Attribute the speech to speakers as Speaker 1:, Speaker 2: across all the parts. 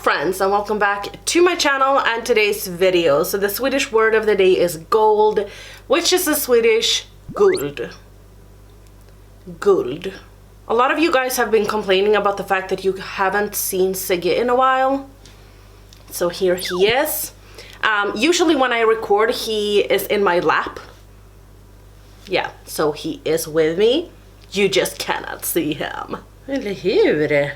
Speaker 1: friends, and welcome back to my channel and today's video. So the Swedish word of the day is gold, which is the Swedish guld. Guld. A lot of you guys have been complaining about the fact that you haven't seen Sigge in a while. So here he is. Usually when I record, he is in my lap. Yeah, so he is with me. You just cannot see him. Eller hur?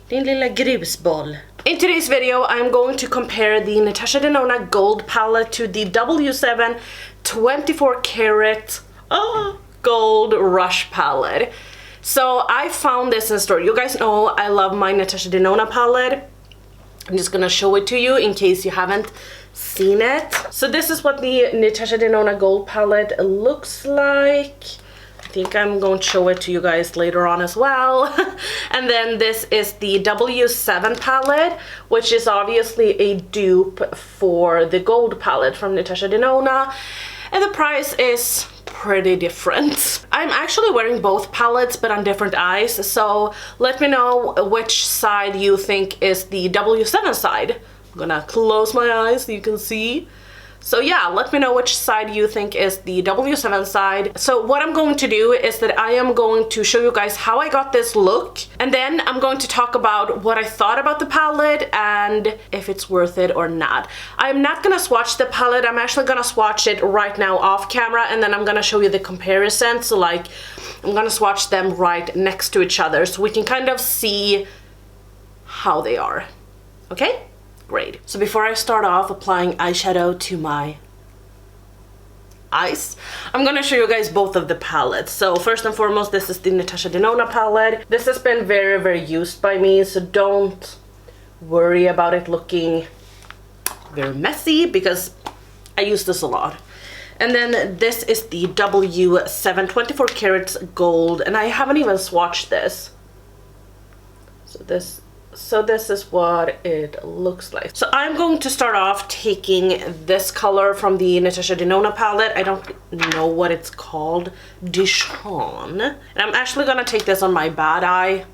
Speaker 1: Din lilla grusboll. In today's video, I'm going to compare the Natasha Denona Gold Palette to the W7 24 karat Gold Rush Palette. So I found this in a store. You guys know I love my Natasha Denona palette. I'm just gonna show it to you in case you haven't seen it. So this is what the Natasha Denona Gold Palette looks like. I think I'm going to show it to you guys later on as well. And then this is the W7 palette, which is obviously a dupe for the gold palette from Natasha Denona. And the price is pretty different. I'm actually wearing both palettes but on different eyes, so let me know which side you think is the W7 side. I'm gonna close my eyes so you can see. So yeah, let me know which side you think is the W7 side. So what I'm going to do is that I am going to show you guys how I got this look, and then I'm going to talk about what I thought about the palette and if it's worth it or not. I'm not gonna swatch the palette. I'm actually gonna swatch it right now off camera, and then I'm gonna show you the comparison. So like, I'm gonna swatch them right next to each other so we can kind of see how they are. Okay? Great. So before I start off applying eyeshadow to my eyes, I'm gonna show you guys both of the palettes. So first and foremost, this is the Natasha Denona palette. This has been very used by me, so don't worry about it looking very messy because I use this a lot. And then this is the W7 24 karats gold, and I haven't even swatched this. So this is what it looks like. So I'm going to start off taking this color from the Natasha Denona palette. I don't know what it's called. Dijon. And I'm actually gonna take this on my bad eye.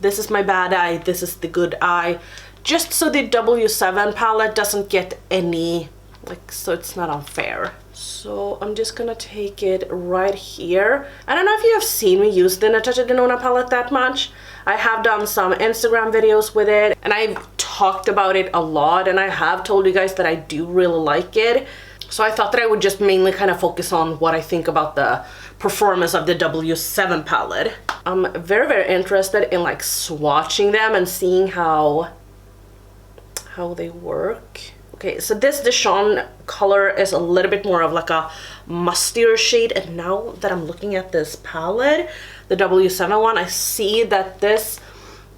Speaker 1: This is my bad eye. This is the good eye. Just so the W7 palette doesn't get any, like, so it's not unfair. So I'm just gonna take it right here. I don't know if you have seen me use the Natasha Denona palette that much. I have done some Instagram videos with it, and I've talked about it a lot, and I have told you guys that I do really like it. So I thought that I would just mainly kind of focus on what I think about the performance of the W7 palette. I'm very interested in like swatching them and seeing how they work. Okay, so this Dijon color is a little bit more of like a mustier shade, and now that I'm looking at this palette, the W7 one, I see that this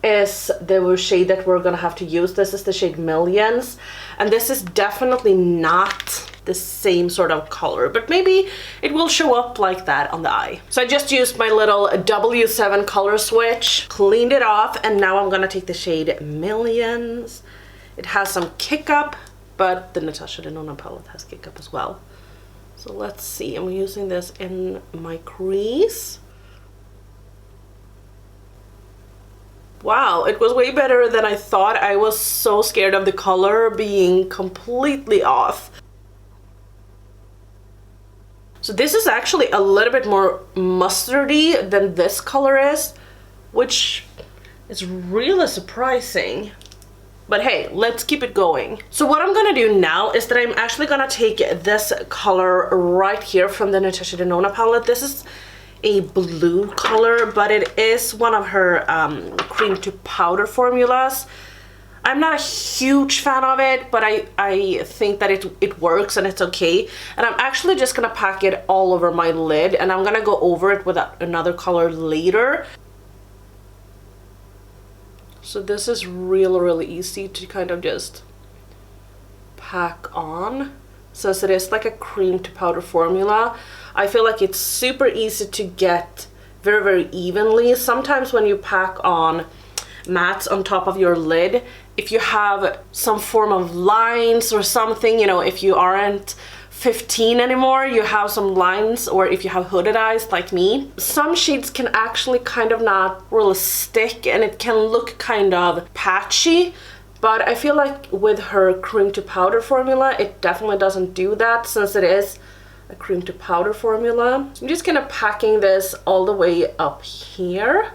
Speaker 1: is the shade that we're gonna have to use. This is the shade Millions, and this is definitely not the same sort of color, but maybe it will show up like that on the eye. So I just used my little W7 color switch, cleaned it off, and now I'm gonna take the shade Millions. It has some kick up, but the Natasha Denona palette has kick up as well. So let's see, I'm using this in my crease. Wow, it was way better than I thought. I was so scared of the color being completely off. So this is actually a little bit more mustardy than this color is, which is really surprising. But hey, let's keep it going. So what I'm gonna do now is that I'm actually gonna take this color right here from the Natasha Denona palette. This is a blue color, but it is one of her cream to powder formulas. I'm not a huge fan of it, but I think that it works and it's okay. And I'm actually just gonna pack it all over my lid, and I'm gonna go over it with another color later. So this is really easy to kind of just pack on, since it is like a cream to powder formula. I feel like it's super easy to get very evenly. Sometimes when you pack on mattes on top of your lid, if you have some form of lines or something, you know, if you aren't 15 anymore, you have some lines, or if you have hooded eyes like me, some shades can actually kind of not really stick, and it can look kind of patchy. But I feel like with her cream to powder formula, it definitely doesn't do that, since it is a cream to powder formula. I'm just kind of packing this all the way up here.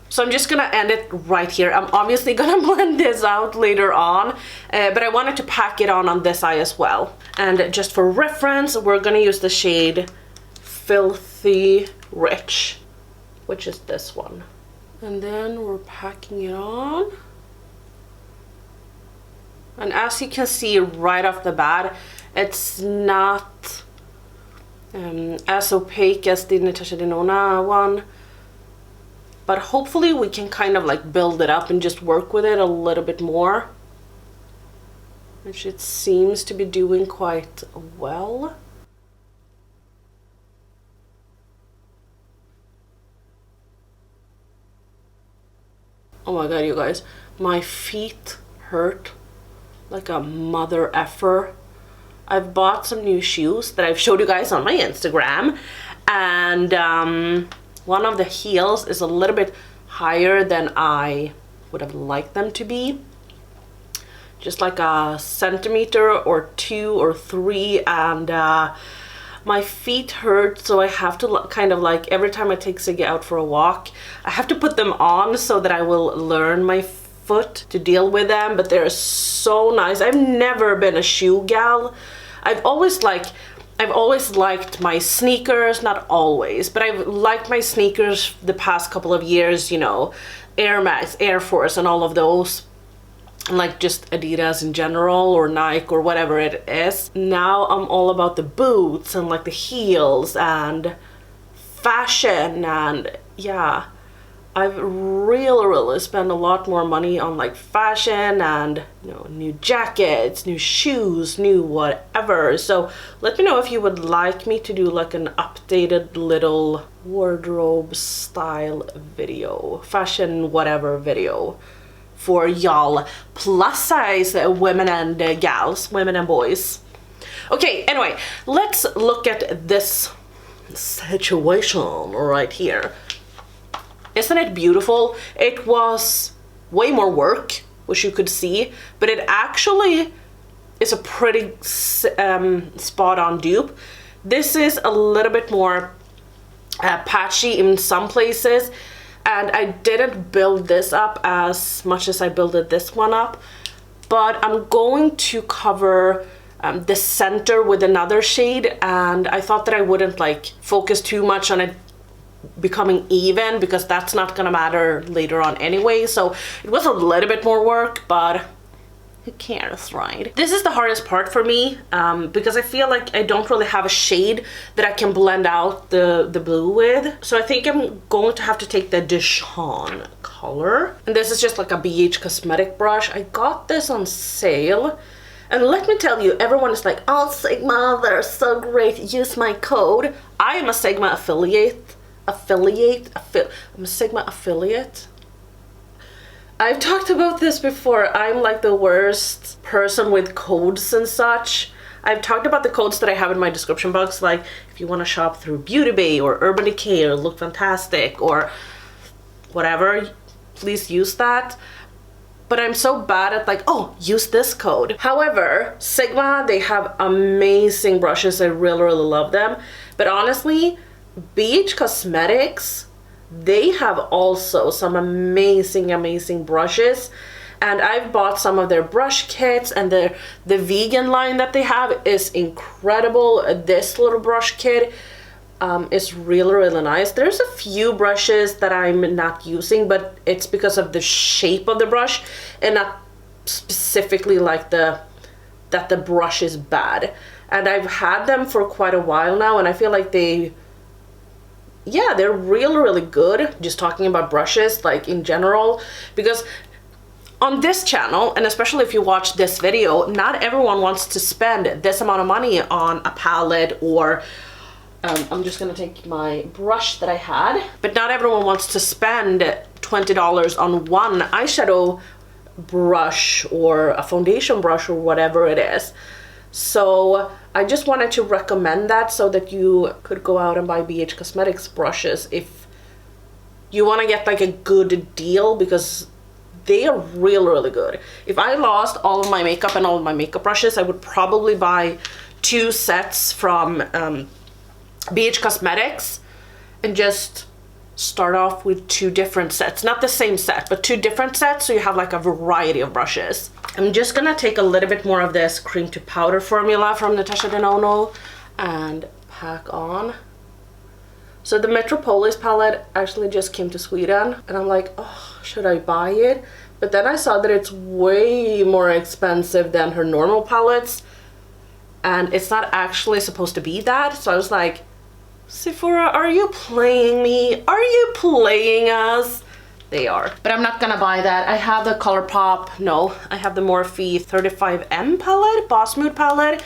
Speaker 1: So I'm just gonna end it right here. I'm obviously gonna blend this out later on, but I wanted to pack it on this eye as well. And just for reference, we're gonna use the shade Filthy Rich, which is this one. And then we're packing it on. And as you can see right off the bat, it's not as opaque as the Natasha Denona one. But hopefully we can kind of like build it up and just work with it a little bit more, which it seems to be doing quite well. Oh my god, you guys, my feet hurt like a mother effer. I've bought some new shoes that I've showed you guys on my Instagram, and one of the heels is a little bit higher than I would have liked them to be. Just like a centimeter or 2 or 3, and my feet hurt, so I have to kind of like, every time I take Siggy out for a walk, I have to put them on so that I will learn my foot to deal with them. But they're so nice. I've never been a shoe gal. I've always liked my sneakers, not always, but I've liked my sneakers the past couple of years, you know, Air Max, Air Force, and all of those, and like just Adidas in general, or Nike, or whatever it is. Now I'm all about the boots and like the heels and fashion, and yeah, I've really spent a lot more money on like fashion and, you know, new jackets, new shoes, new whatever. So let me know if you would like me to do like an updated little wardrobe style video, fashion whatever video for y'all plus size women and gals, women and boys. Okay, anyway, let's look at this situation right here. Isn't it beautiful? It was way more work, which you could see, but it actually is a pretty spot on dupe. This is a little bit more patchy in some places, and I didn't build this up as much as I builded this one up, but I'm going to cover the center with another shade, and I thought that I wouldn't like focus too much on it becoming even, because that's not gonna matter later on anyway. So it was a little bit more work, but who cares, right? This is the hardest part for me, because I feel like I don't really have a shade that I can blend out the blue with. So I think I'm going to have to take the Dijon color, and this is just like a BH cosmetic brush. I got this on sale, and let me tell you, everyone is like, oh, Sigma, they're so great, use my code. I am a Sigma affiliate. I'm a Sigma affiliate. I've talked about this before. I'm like the worst person with codes and such. I've talked about the codes that I have in my description box, like if you want to shop through Beauty Bay or Urban Decay or Look Fantastic or whatever, please use that. But I'm so bad at like, oh, use this code. However, Sigma, they have amazing brushes. I really love them. But honestly, BH Cosmetics, they have also some amazing brushes, and I've bought some of their brush kits, and the vegan line that they have is incredible. This little brush kit is really nice. There's a few brushes that I'm not using, but it's because of the shape of the brush and not specifically like that the brush is bad. And I've had them for quite a while now, and I feel like they're really good. Just talking about brushes like in general, because on this channel, and especially if you watch this video, not everyone wants to spend this amount of money on a palette, or I'm just gonna take my brush that I had, but not everyone wants to spend $20 on one eyeshadow brush or a foundation brush or whatever it is. So I just wanted to recommend that, so that you could go out and buy BH Cosmetics brushes if you want to get like a good deal because they are really good. If I lost all of my makeup and all of my makeup brushes, I would probably buy 2 sets from BH Cosmetics and just start off with 2 different sets. Not the same set, but 2 different sets, so you have like a variety of brushes. I'm just gonna take a little bit more of this cream to powder formula from Natasha Denona and pack on. So the Metropolis palette actually just came to Sweden, and I'm like, oh, should I buy it? But then I saw that it's way more expensive than her normal palettes, and it's not actually supposed to be that. So I was like, Sephora, are you playing me? Are you playing us? They are. But I'm not gonna buy that. I have the ColourPop, no, I have the Morphe 35M palette, Boss Mood palette,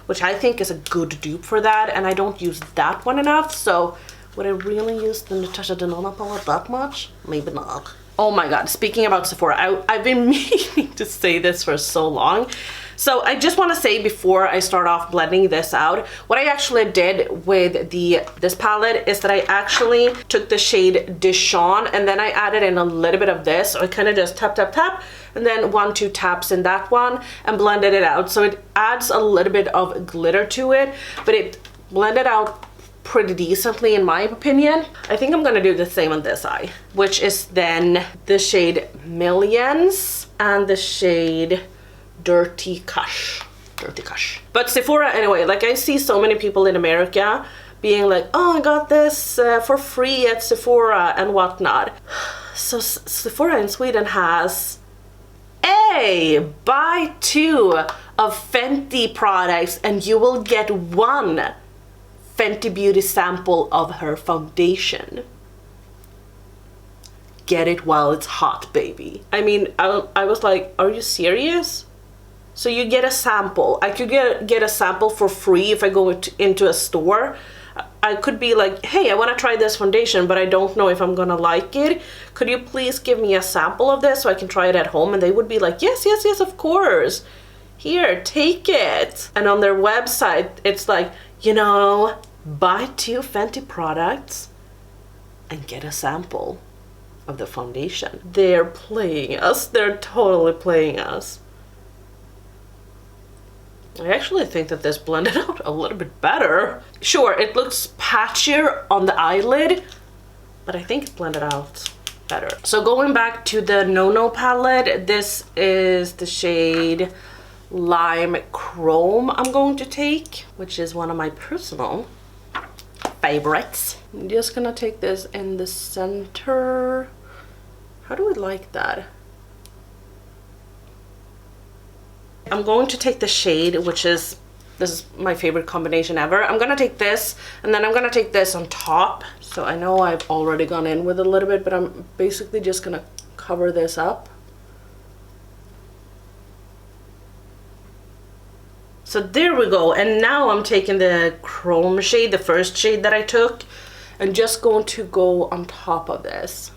Speaker 1: which I think is a good dupe for that, and I don't use that one enough. So would I really use the Natasha Denona palette that much? Maybe not. Oh my god, speaking about Sephora, I've been meaning to say this for so long. So I just want to say before I start off blending this out, what I actually did with this palette is that I actually took the shade Dijon and then I added in a little bit of this. So I kind of just tap, tap, tap, and then 1-2 taps in that one and blended it out. So it adds a little bit of glitter to it, but it blended out pretty decently in my opinion. I think I'm gonna do the same on this eye, which is then the shade Millions and the shade Dirty Kush. But Sephora, anyway, like I see so many people in America being like, oh, I got this for free at Sephora and whatnot. So Sephora in Sweden has buy 2 of Fenty products and you will get 1 Fenty Beauty sample of her foundation. Get it while it's hot, baby. I mean, I was like, are you serious? So you get a sample. I could get a sample for free if I go into a store. I could be like, hey, I want to try this foundation, but I don't know if I'm gonna like it. Could you please give me a sample of this so I can try it at home? And they would be like, yes, yes, yes, of course. Here, take it. And on their website, it's like, you know, buy 2 Fenty products and get a sample of the foundation. They're playing us. They're totally playing us. I actually think that this blended out a little bit better. Sure, it looks patchier on the eyelid, but I think it blended out better. So going back to the No palette, this is the shade Lime Chrome I'm going to take, which is one of my personal favorites. I'm just gonna take this in the center. How do we like that? I'm going to take the shade, which is, this is my favorite combination ever. I'm gonna take this, and then I'm gonna take this on top. So I know I've already gone in with a little bit, but I'm basically just gonna cover this up. So there we go, and now I'm taking the Chrome shade, the first shade that I took, and just going to go on top of this.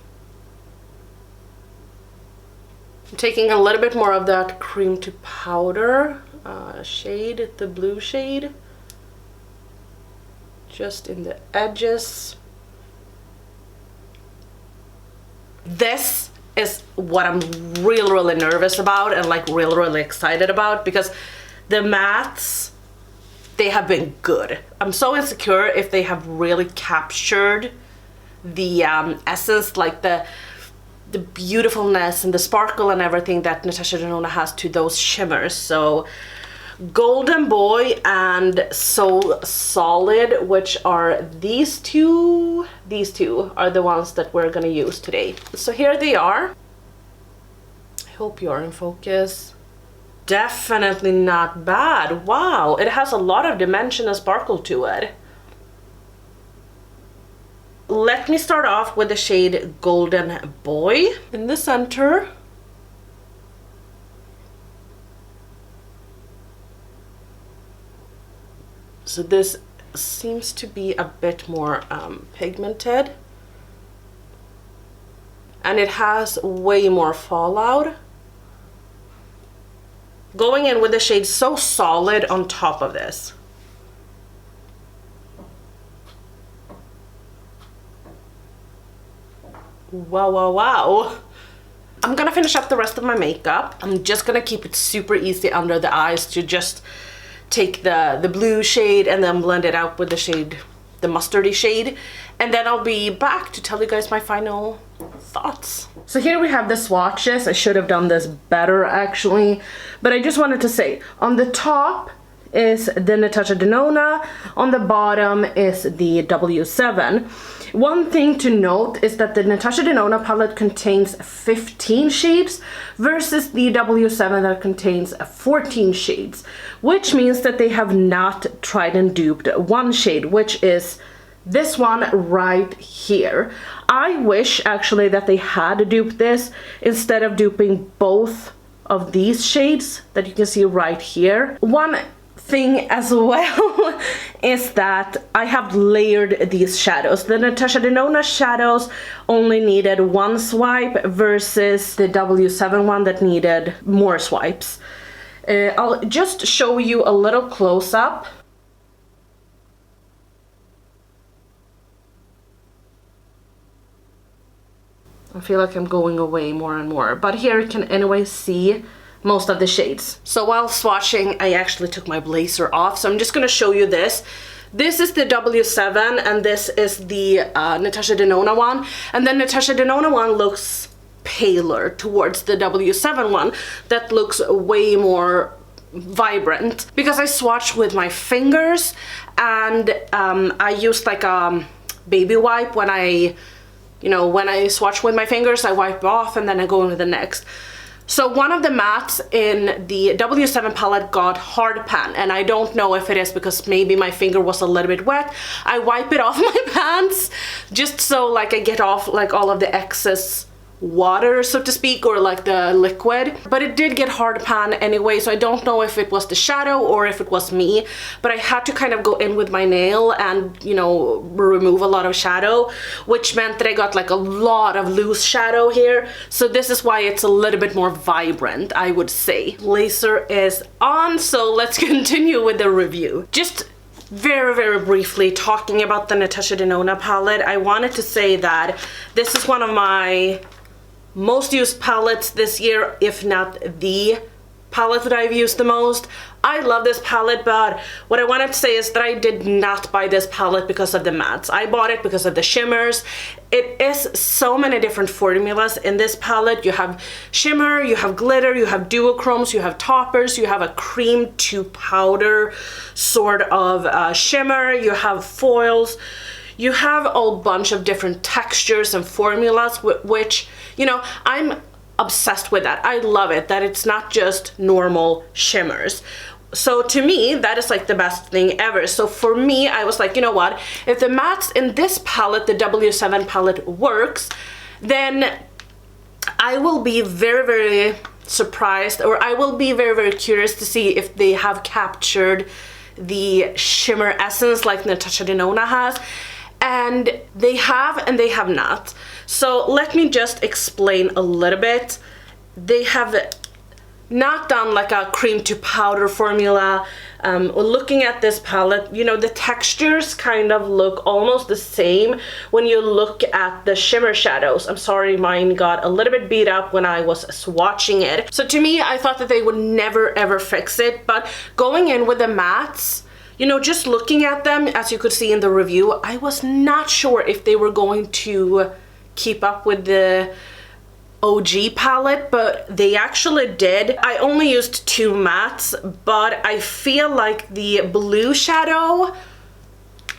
Speaker 1: I'm taking a little bit more of that cream to powder shade, the blue shade, just in the edges. This is what I'm really nervous about and like really excited about, because the mattes, they have been good. I'm so insecure if they have really captured the essence, like the beautifulness and the sparkle and everything that Natasha Denona has to those shimmers. So Golden Boy and So Solid, which are these two are the ones that we're gonna use today. So here they are. I hope you're in focus. Definitely not bad. Wow, it has a lot of dimension and sparkle to it. Let me start off with the shade Golden Boy in the center. So this seems to be a bit more pigmented, and it has way more fallout. Going in with the shade So Solid on top of this. Wow, wow, wow. I'm gonna finish up the rest of my makeup. I'm just gonna keep it super easy under the eyes to just take the blue shade and then blend it out with the shade, the mustardy shade. And then I'll be back to tell you guys my final thoughts. So here we have the swatches. I should have done this better actually, but I just wanted to say, on the top is the Natasha Denona, on the bottom is the W7. One thing to note is that the Natasha Denona palette contains 15 shades versus the W7 that contains 14 shades, which means that they have not tried and duped one shade, which is this one right here. I wish actually that they had duped this instead of duping both of these shades that you can see right here. One thing as well is that I have layered these shadows. The Natasha Denona shadows only needed one swipe versus the W7 one that needed more swipes. I'll just show you a little close-up. I feel like I'm going away more and more, but here you can anyway see most of the shades. So while swatching, I actually took my blazer off, so I'm just gonna show you this. This is the W7 and this is the Natasha Denona one, and the Natasha Denona one looks paler towards the W7 one that looks way more vibrant, because I swatched with my fingers and I used like a baby wipe when I swatch with my fingers. I wipe off and then I go in with the next. So one of the mattes in the W7 palette got hard pan, and I don't know if it is because maybe my finger was a little bit wet. I wipe it off my pants just so like I get off like all of the excess water, so to speak, or like the liquid, but it did get hard pan anyway, so I don't know if it was the shadow or if it was me, but I had to kind of go in with my nail and, you know, remove a lot of shadow, which meant that I got like a lot of loose shadow here. So this is why it's a little bit more vibrant, I would say. Laser is on, so let's continue with the review. Just very briefly talking about the Natasha Denona palette, I wanted to say that this is one of my most used palettes this year, if not the palette that I've used the most. I love this palette, but what I wanted to say is that I did not buy this palette because of the mattes. I bought it because of the shimmers. It is so many different formulas in this palette. You have shimmer, you have glitter, you have duochromes, you have toppers, you have a cream to powder sort of shimmer, you have foils. You have a bunch of different textures and formulas, which, you know, I'm obsessed with that. I love it, that it's not just normal shimmers. So to me, that is like the best thing ever. So for me, I was like, you know what? If the mattes in this palette, the W7 palette, works, then I will be very surprised, or I will be very curious to see if they have captured the shimmer essence like Natasha Denona has. And they have and they have not. So let me just explain a little bit. They have not done like a cream to powder formula. Looking at this palette, you know, the textures kind of look almost the same when you look at the shimmer shadows. I'm sorry, mine got a little bit beat up when I was swatching it. So to me, I thought that they would never ever fix it, but going in with the mattes, you know, just looking at them, as you could see in the review, I was not sure if they were going to keep up with the OG palette, but they actually did. I only used 2 mattes, but I feel like the blue shadow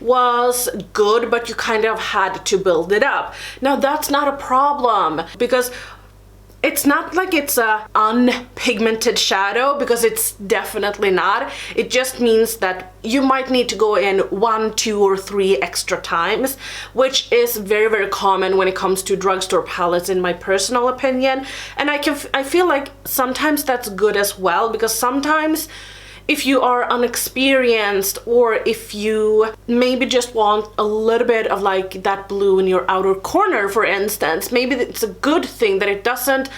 Speaker 1: was good, but you kind of had to build it up. Now that's not a problem, because it's not like it's a unpigmented shadow, because it's definitely not. It just means that you might need to go in 1, 2, or 3 extra times, which is very common when it comes to drugstore palettes, in my personal opinion. And I feel like sometimes that's good as well, because sometimes if you are unexperienced, or if you maybe just want a little bit of like that blue in your outer corner, for instance, maybe it's a good thing that it doesn't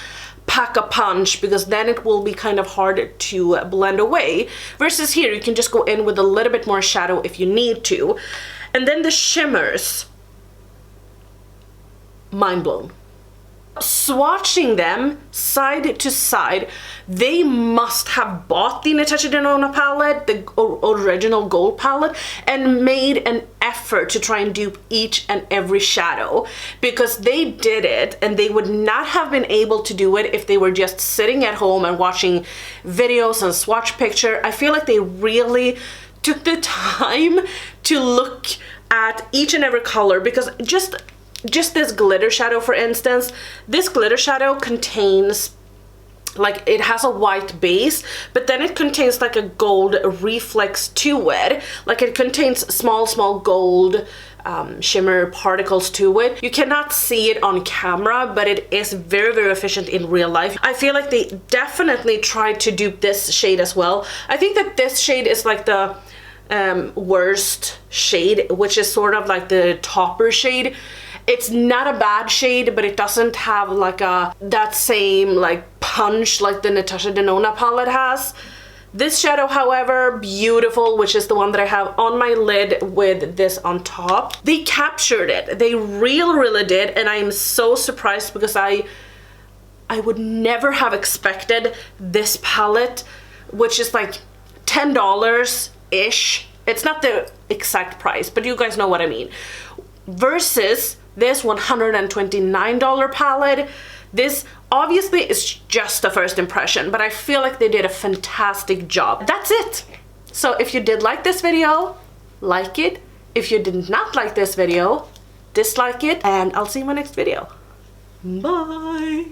Speaker 1: pack a punch, because then it will be kind of hard to blend away. Versus here, you can just go in with a little bit more shadow if you need to. And then the shimmers, mind blown. Swatching them side to side, they must have bought the Natasha Denona palette, the original gold palette, and made an effort to try and dupe each and every shadow, because they did it, and they would not have been able to do it if they were just sitting at home and watching videos and swatch picture. I feel like they really took the time to look at each and every color, because just this glitter shadow, for instance, this glitter shadow contains, like, it has a white base, but then it contains like a gold reflex to it. Like, it contains small gold shimmer particles to it. You cannot see it on camera, but it is very efficient in real life. I feel like they definitely tried to dupe this shade as well. I think that this shade is like the worst shade, which is sort of like the topper shade. It's not a bad shade, but it doesn't have like that same like punch like the Natasha Denona palette has. This shadow, however, beautiful, which is the one that I have on my lid with this on top. They captured it. They really did, and I am so surprised, because I would never have expected this palette, which is like $10-ish. It's not the exact price, but you guys know what I mean. Versus this $129 palette. This obviously is just a first impression, but I feel like they did a fantastic job. That's it. So if you did like this video, like it. If you did not like this video, dislike it, and I'll see you in my next video. Bye.